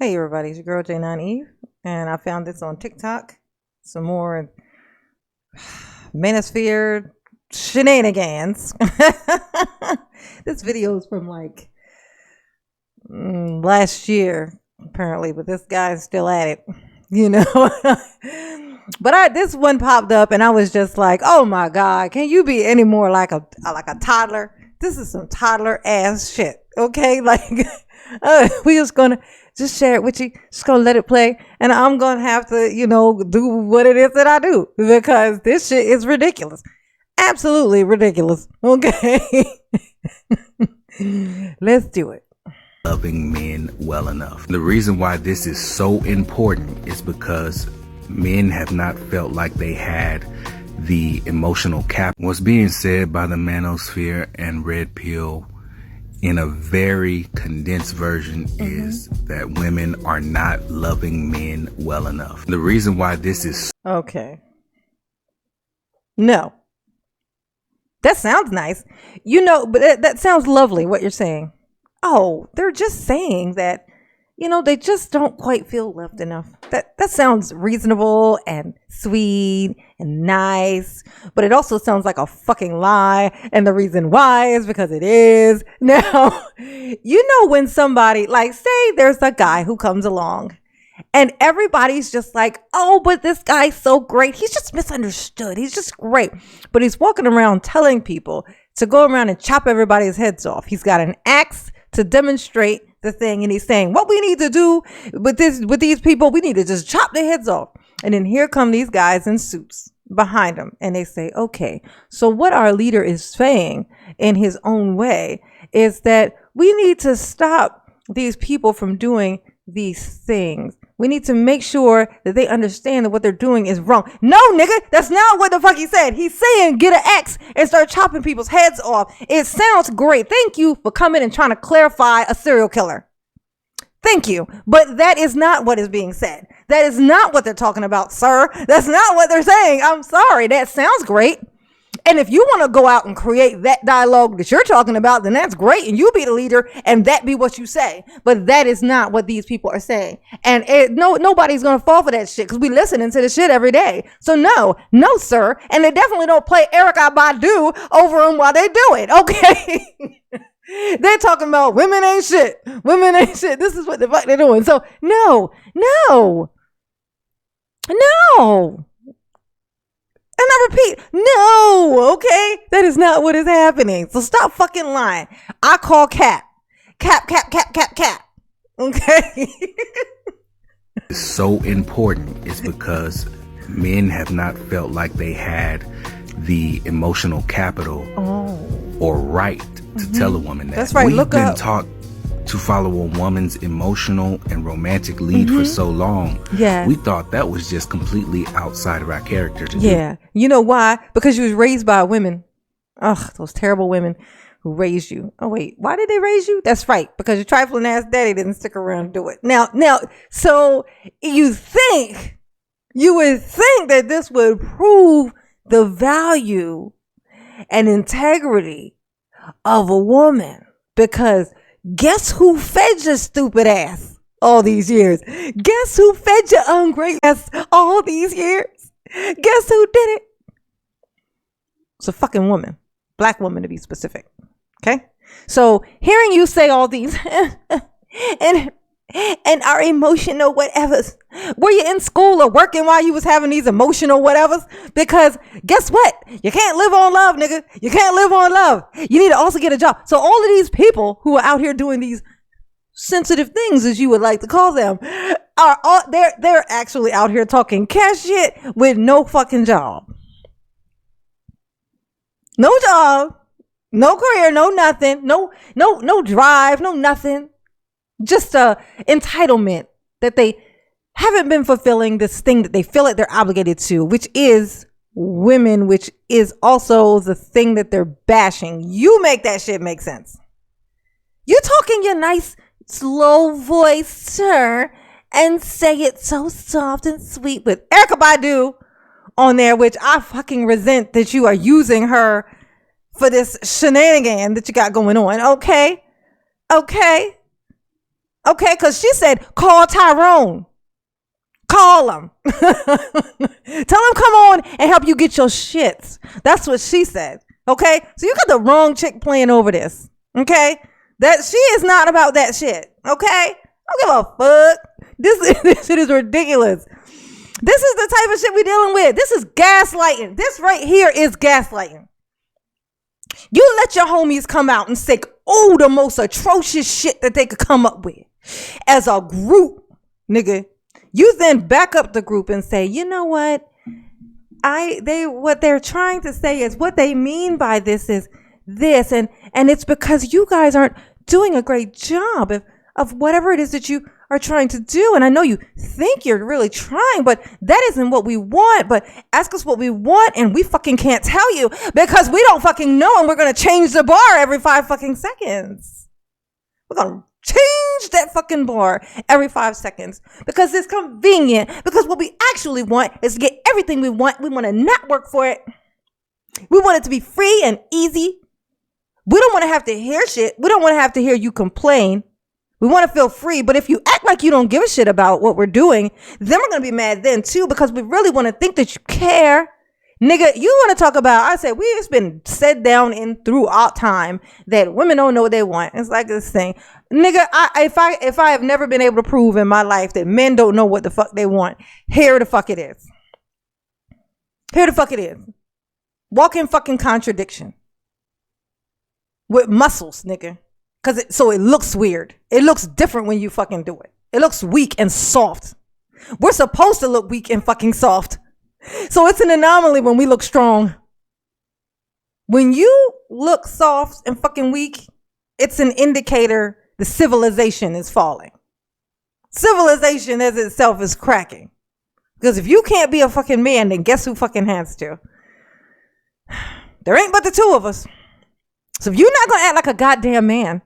Hey everybody, it's your girl J9 Eve, and I found this on TikTok. Some more Manosphere shenanigans. This video is from like last year, apparently, but this guy's still at it, you know. But this one popped up, and I was just like, "Oh my god, can you be any more like a toddler? This is some toddler ass shit, okay? Like, we just gonna." Just share it with you. Just gonna let it play. And I'm gonna have to, do what it is that I do. Because this shit is ridiculous. Absolutely ridiculous. Okay. Let's do it. Loving men well enough. The reason why this is so important is because men have not felt like they had the emotional cap. What's being said by the Manosphere and Red Pill in a very condensed version is that women are not loving men well enough. The reason why this is okay. No. That sounds nice. But that sounds lovely what you're saying. Oh, they're just saying that, they just don't quite feel loved enough. That sounds reasonable and sweet and nice, but it also sounds like a fucking lie. And the reason why is because it is. Now, when somebody, like, say there's a guy who comes along and everybody's just like, oh, but this guy's so great. He's just misunderstood. He's just great. But he's walking around telling people to go around and chop everybody's heads off. He's got an axe to demonstrate the thing, and he's saying what we need to do with these people, we need to just chop their heads off. And then here come these guys in suits behind him, and they say, okay, so what our leader is saying in his own way is that we need to stop these people from doing these things. We need to make sure that they understand that what they're doing is wrong. No, nigga, that's not what the fuck he said. He's saying get an axe and start chopping people's heads off. It sounds great. Thank you for coming and trying to clarify a serial killer. Thank you. But that is not what is being said. That is not what they're talking about, sir. That's not what they're saying. I'm sorry. That sounds great. And if you want to go out and create that dialogue that you're talking about, then that's great. And you be the leader and that be what you say. But that is not what these people are saying. And nobody's going to fall for that shit because we listening to the shit every day. So no, sir. And they definitely don't play Erykah Badu over them while they do it. Okay. They're talking about women ain't shit. Women ain't shit. This is what the fuck they're doing. So no. And I repeat, no, okay? That is not what is happening. So stop fucking lying. I call Cap. Cap. Okay? It's so important is because men have not felt like they had the emotional capital or right to tell a woman that. That's right. We've been taught to follow a woman's emotional and romantic lead for so long. Yeah. We thought that was just completely outside of our character to do. Yeah. You know why? Because you was raised by women. Ugh, those terrible women who raised you. Oh, wait. Why did they raise you? That's right. Because your trifling ass daddy didn't stick around and do it. Now, so you would think that this would prove the value and integrity of a woman, because guess who fed your stupid ass all these years? Guess who fed your ungrateful ass all these years? Guess who did it? It's a fucking woman. Black woman, to be specific. Okay? So hearing you say all these and our emotional whatevers. Were you in school or working while you was having these emotional whatevers? Because guess what? You can't live on love, nigga. You can't live on love. You need to also get a job. So all of these people who are out here doing these sensitive things, as you would like to call them, they're actually out here talking cash shit with no fucking job. No job, no career, no nothing, no drive, no nothing. Just a entitlement that they haven't been fulfilling, this thing that they feel like they're obligated to, which is women, which is also the thing that they're bashing. You make that shit make sense. You talking your nice slow voice, sir, and say it so soft and sweet with Erykah Badu on there, which I fucking resent that you are using her for this shenanigan that you got going on. Okay. Okay, because she said, call Tyrone. Call him. Tell him come on and help you get your shits. That's what she said. Okay, so you got the wrong chick playing over this. Okay, that she is not about that shit. Okay, I don't give a fuck. This shit is ridiculous. This is the type of shit we're dealing with. This is gaslighting. This right here is gaslighting. You let your homies come out and say, oh, the most atrocious shit that they could come up with as a group, nigga. You then back up the group and say, you know what? What they're trying to say is what they mean by this is this. And it's because you guys aren't doing a great job of whatever it is that you are trying to do. And I know you think you're really trying, but that isn't what we want. But ask us what we want and we fucking can't tell you because we don't fucking know. And we're going to change the bar every 5 fucking seconds. We're going to change that fucking bar every 5 seconds because it's convenient. Because what we actually want is to get everything we want. We want to not work for it. We want it to be free and easy. We don't want to have to hear shit. We don't want to have to hear you complain. We want to feel free. But if you act like you don't give a shit about what we're doing, then we're going to be mad then too because we really want to think that you care. Nigga, you want to talk about, I said, it's been said down in throughout time that women don't know what they want. It's like this thing. Nigga, if I have never been able to prove in my life that men don't know what the fuck they want, here the fuck it is. Here the fuck it is. Walking fucking contradiction. With muscles, nigga. So it looks weird. It looks different when you fucking do it. It looks weak and soft. We're supposed to look weak and fucking soft. So it's an anomaly when we look strong. When you look soft and fucking weak, it's an indicator the civilization is falling. Civilization as itself is cracking. Because if you can't be a fucking man, then guess who fucking has to? There ain't but the two of us. So if you're not going to act like a goddamn man,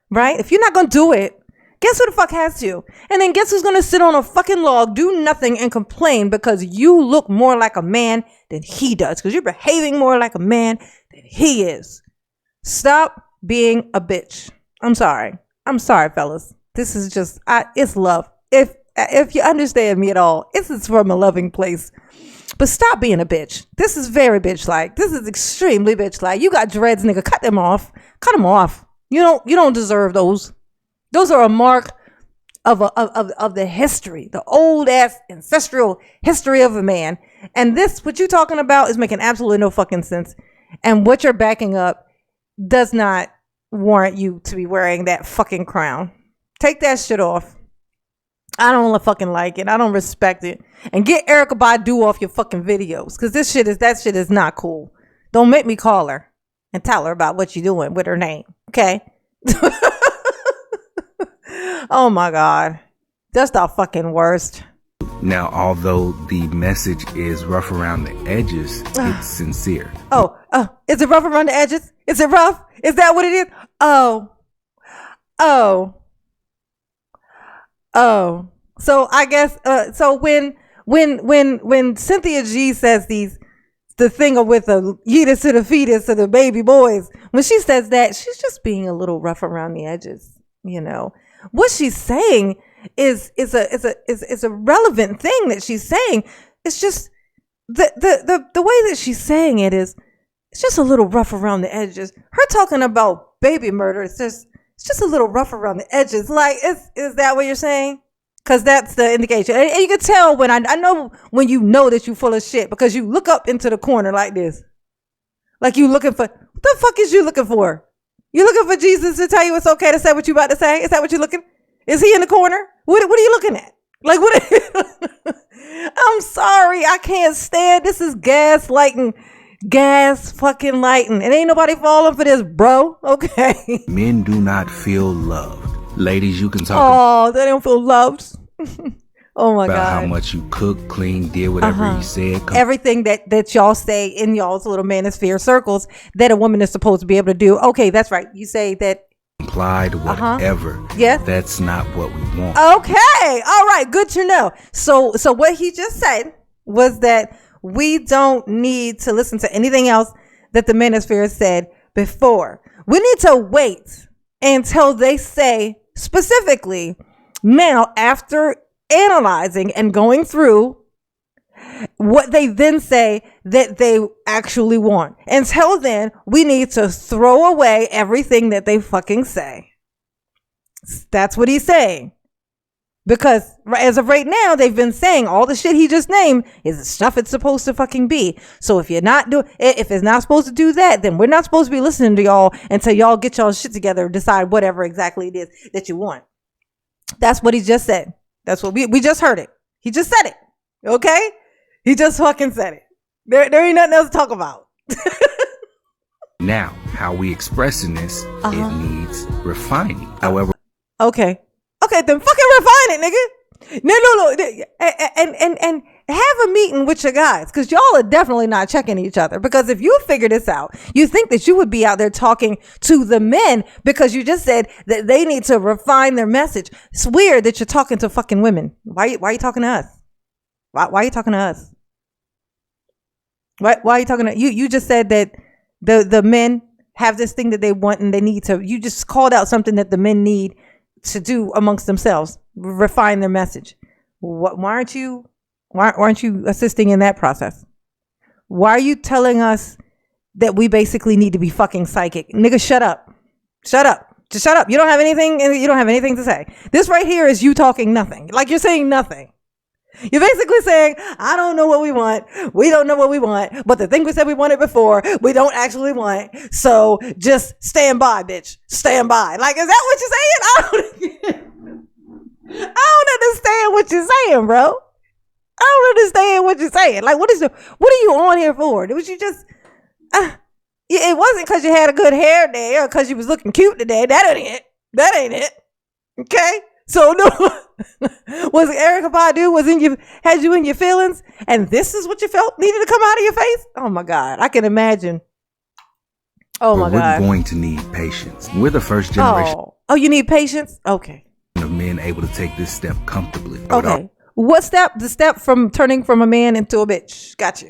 right? If you're not going to do it, guess who the fuck has to? And then guess who's going to sit on a fucking log, do nothing, and complain because you look more like a man than he does. Because you're behaving more like a man than he is. Stop being a bitch. I'm sorry. I'm sorry, fellas. This is just, it's love. If you understand me at all, this is from a loving place. But stop being a bitch. This is very bitch-like. This is extremely bitch-like. You got dreads, nigga. Cut them off. Cut them off. You don't deserve those. Those are a mark of the history, the old ass ancestral history of a man. And this, what you're talking about, is making absolutely no fucking sense. And what you're backing up does not warrant you to be wearing that fucking crown. Take that shit off. I don't fucking like it. I don't respect it. And get Erykah Badu off your fucking videos. Because that shit is not cool. Don't make me call her and tell her about what you're doing with her name. Okay? Oh my God. That's the fucking worst. Now, although the message is rough around the edges, it's sincere. Is it rough around the edges? Is it rough? Is that what it is? So I guess so when Cynthia G says the thing with the uterus to the fetus to the baby boys, when she says that, she's just being a little rough around the edges, you know. What she's saying is a relevant thing that she's saying. It's just the way that she's saying it is, it's just a little rough around the edges. Her talking about baby murder, it's just a little rough around the edges. Like, is that what you're saying? Because that's the indication. And you can tell when I know when you know that you're full of shit, because you look up into the corner like this. Like you looking for, what the fuck is you looking for? You looking for Jesus to tell you it's okay to say what you about to say? Is that what you're looking? Is he in the corner? What are you looking at? Like, what? I'm sorry. I can't stand. This is gaslighting. Gas fucking lighting. And ain't nobody falling for this, bro. Okay. Men do not feel loved. Ladies, you can talk oh, they don't feel loved. Oh my about God. how much you cook, clean, did whatever you said. Everything that y'all say in y'all's little manosphere circles that a woman is supposed to be able to do. Okay, that's right. You say that. Implied whatever. Yeah. That's not what we want. Okay. All right. Good to know. So what he just said was that we don't need to listen to anything else that the manosphere said before. We need to wait until they say specifically Now, after analyzing and going through what they then say that they actually want. Until then, we need to throw away everything that they fucking say. That's what he's saying. Because as of right now, they've been saying all the shit he just named is the stuff it's supposed to fucking be. So if it's not supposed to do that, then we're not supposed to be listening to y'all until y'all get y'all shit together and decide whatever exactly it is that you want. That's what he just said. That's what we just heard it. He just said it. Okay? He just fucking said it. There ain't nothing else to talk about. Now, how we expressing this, it needs refining. However, okay, then fucking refine it, nigga. No. And have a meeting with your guys, because y'all are definitely not checking each other. Because if you figure this out, you think that you would be out there talking to the men because you just said that they need to refine their message. It's weird that you're talking to fucking women. Why are you talking to us? Why are you talking to us? Why are you talking to you? Just said that the men have this thing that they want and they need to. You just called out something that the men need to do amongst themselves, refine their message. Why aren't you assisting in that process? Why are you telling us that we basically need to be fucking psychic? Nigga, shut up. Just shut up. You don't have anything to say. This right here is you talking nothing. Like you're saying nothing. You're basically saying, I don't know what we want. We don't know what we want. But the thing we said we wanted before, we don't actually want. So just stand by, bitch. Stand by. Like, is that what you're saying? I don't understand what you're saying, bro. I don't understand what you're saying. Like, what are you on here for? Was you just, it wasn't because you had a good hair day or because you was looking cute today. That ain't it. Okay? So no, was Erica Badu had you in your feelings, and this is what you felt needed to come out of your face? Oh my God, I can imagine. Oh my God, we're going to need patience. We're the first generation. Oh, you need patience. Okay. Of men able to take this step comfortably. Okay. What step? The step from turning from a man into a bitch. Gotcha.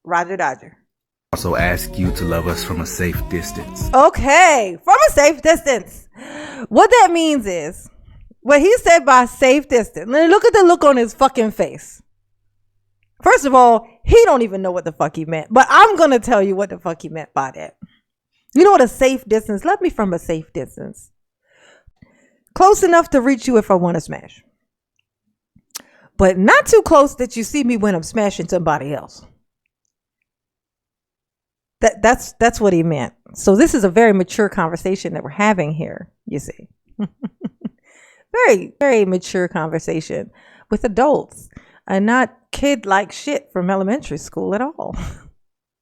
Roger Dodger. Also ask you to love us from a safe distance. Okay, from a safe distance. What that means is, what he said by safe distance, look at the look on his fucking face. First of all, he don't even know what the fuck he meant, but I'm going to tell you what the fuck he meant by that. You know what a safe distance? Love me from a safe distance. Close enough to reach you if I want to smash. But not too close that you see me when I'm smashing somebody else. That's what he meant. So this is a very mature conversation that we're having here, you see. Very, very mature conversation with adults and not kid-like shit from elementary school at all.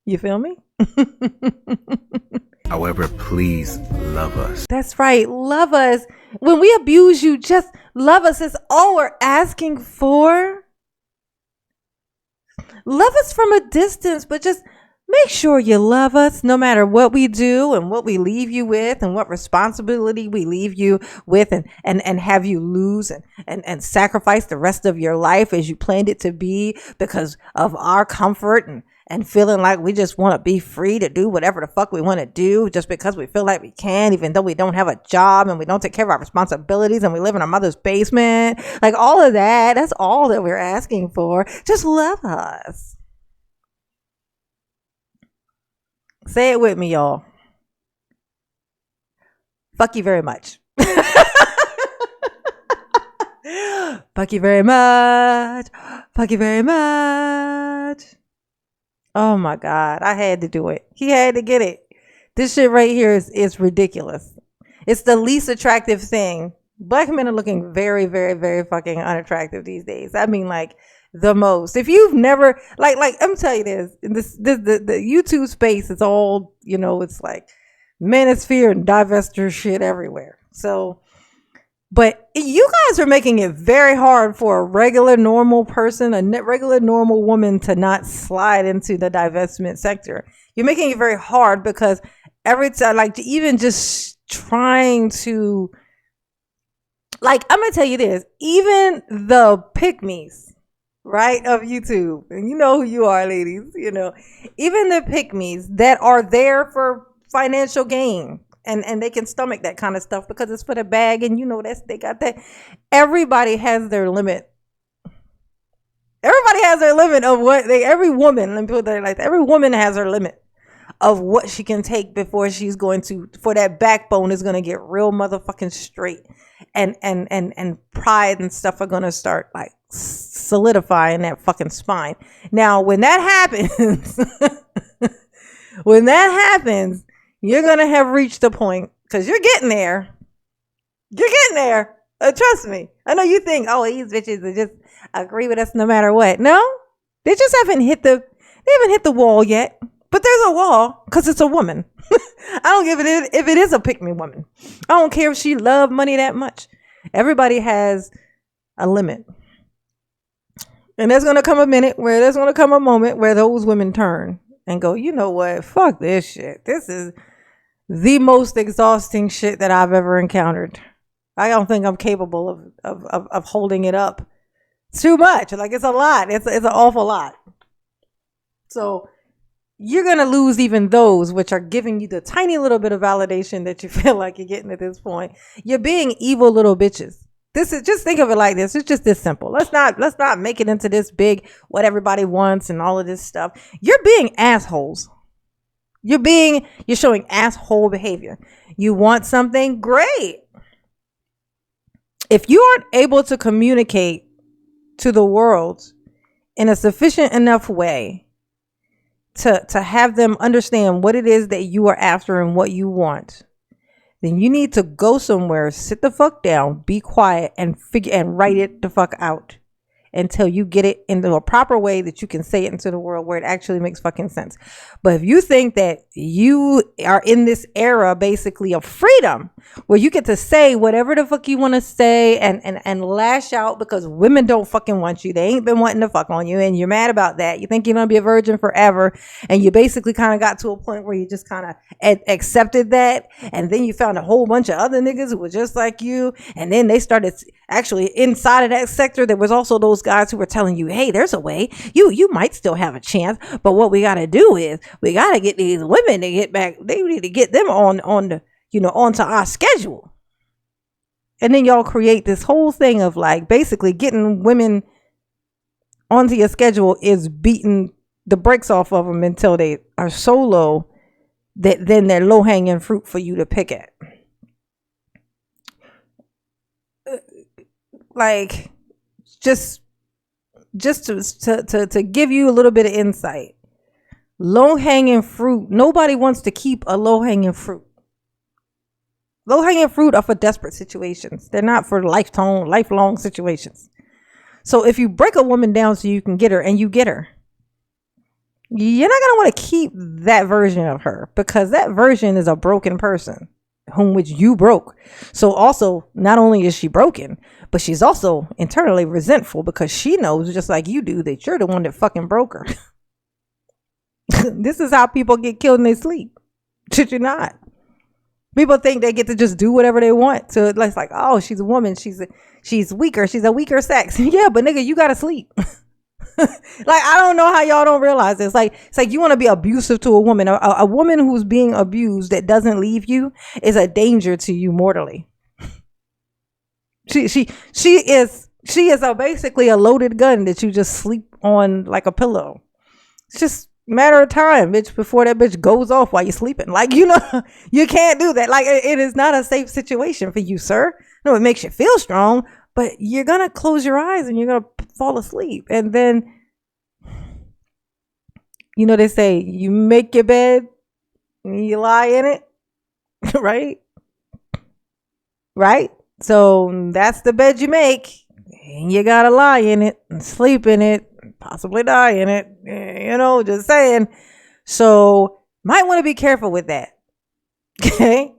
You feel me? However, please love us. That's right. Love us. When we abuse you, just love us. Is all we're asking for. Love us from a distance, but just make sure you love us no matter what we do and what we leave you with and what responsibility we leave you with and have you lose and sacrifice the rest of your life as you planned it to be because of our comfort and feeling like we just want to be free to do whatever the fuck we want to do just because we feel like we can, even though we don't have a job and we don't take care of our responsibilities and we live in our mother's basement. Like all of that, that's all that we're asking for. Just love us. Say it with me, y'all. Fuck you very much. Fuck you very much. Fuck you very much. Oh my God. I had to do it. He had to get it. This shit right here is ridiculous. It's the least attractive thing. Black men are looking very, very, very fucking unattractive these days. I mean, like, the most. If you've never like I'm telling you this the YouTube space is all, it's like Manosphere and divester shit everywhere. So, but you guys are making it very hard for a regular normal person, a regular normal woman to not slide into the divestment sector. You're making it very hard because every time, like, even just trying to, like, I'm gonna tell you this, even the pick-me's, right, of YouTube, and you know who you are, ladies, even the pick-me's that are there for financial gain and they can stomach that kind of stuff because it's for the bag, and they got that. Everybody has their limit. Everybody has their limit of every woman, let me put that like every woman has her limit of what she can take before for that backbone is going to get real motherfucking straight, and pride and stuff are going to start like solidifying that fucking spine. Now, when that happens, when that happens, you're going to have reached a point, because you're getting there. You're getting there. Trust me. I know you think, oh, these bitches are just agree with us no matter what. No, they just haven't hit the wall yet. But there's a wall because it's a woman. I don't give it if it is a pick me woman. I don't care if she love money that much. Everybody has a limit. And there's going to come a moment where those women turn and go, you know what? Fuck this shit. This is the most exhausting shit that I've ever encountered. I don't think I'm capable of holding it up. It's too much. Like, it's a lot. It's an awful lot. So you're going to lose even those which are giving you the tiny little bit of validation that you feel like you're getting at this point. You're being evil little bitches. This is, just think of it like this. It's just this simple. Let's not make it into this big what everybody wants and all of this stuff. You're being assholes. You're showing asshole behavior. You want something? Great. If you aren't able to communicate to the world in a sufficient enough way to have them understand what it is that you are after and what you want, then you need to go somewhere, sit the fuck down, be quiet, and write it the fuck out until you get it into a proper way that you can say it into the world where it actually makes fucking sense. But if you think that you are in this era basically of freedom where you get to say whatever the fuck you want to say and lash out because women don't fucking want you, they ain't been wanting to fuck on you, and you're mad about that, you think you're gonna be a virgin forever, and you basically kind of got to a point where you just kind of accepted that, and then you found a whole bunch of other niggas who were just like you, and then they started actually inside of that sector. There was also those guys who were telling you, hey, there's a way you might still have a chance, but what we got to do is we got to get these women to get back. They need to get them on the onto our schedule. And then y'all create this whole thing of like basically getting women onto your schedule is beating the brakes off of them until they are so low that then they're low hanging fruit for you to pick at. Like, just to give you a little bit of insight, low hanging fruit, nobody wants to keep a low hanging fruit. Low hanging fruit are for desperate situations. They're not for lifelong situations. So if you break a woman down so you can get her, and you get her, you're not going to want to keep that version of her, because that version is a broken person whom which you broke. So also, not only is she broken, but she's also internally resentful because she knows, just like you do, that you're the one that fucking broke her. This is how people get killed in their sleep. Should you not? People think they get to just do whatever they want. So it's like, oh, she's a woman. She's weaker. She's a weaker sex. Yeah, but nigga, you gotta sleep. Like, I don't know how y'all don't realize this. It's like you want to be abusive to a woman. A woman who's being abused that doesn't leave you is a danger to you mortally. She is basically a loaded gun that you just sleep on like a pillow. It's just a matter of time, bitch, before that bitch goes off while you're sleeping. Like, you can't do that. Like, it is not a safe situation for you, sir. No, it makes you feel strong, but you're gonna close your eyes and you're gonna fall asleep. And then, they say you make your bed and you lie in it, right? Right? So that's the bed you make, and you gotta lie in it and sleep in it, possibly die in it, just saying. So might want to be careful with that. Okay?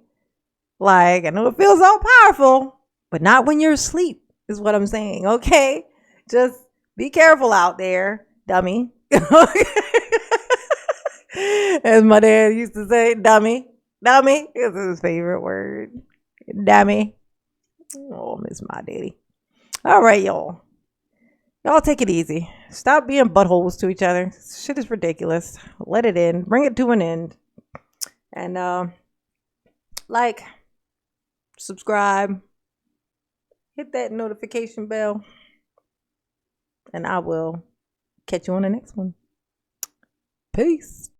Like, I know it feels all powerful, but not when you're asleep, is what I'm saying. Okay? Just be careful out there, dummy. As my dad used to say, dummy. Dummy is his favorite word. Dummy. Oh, miss my daddy. All right, y'all. Y'all take it easy. Stop being buttholes to each other. Shit is ridiculous. Let it in. Bring it to an end. And like, subscribe, hit that notification bell, and I will catch you on the next one. Peace.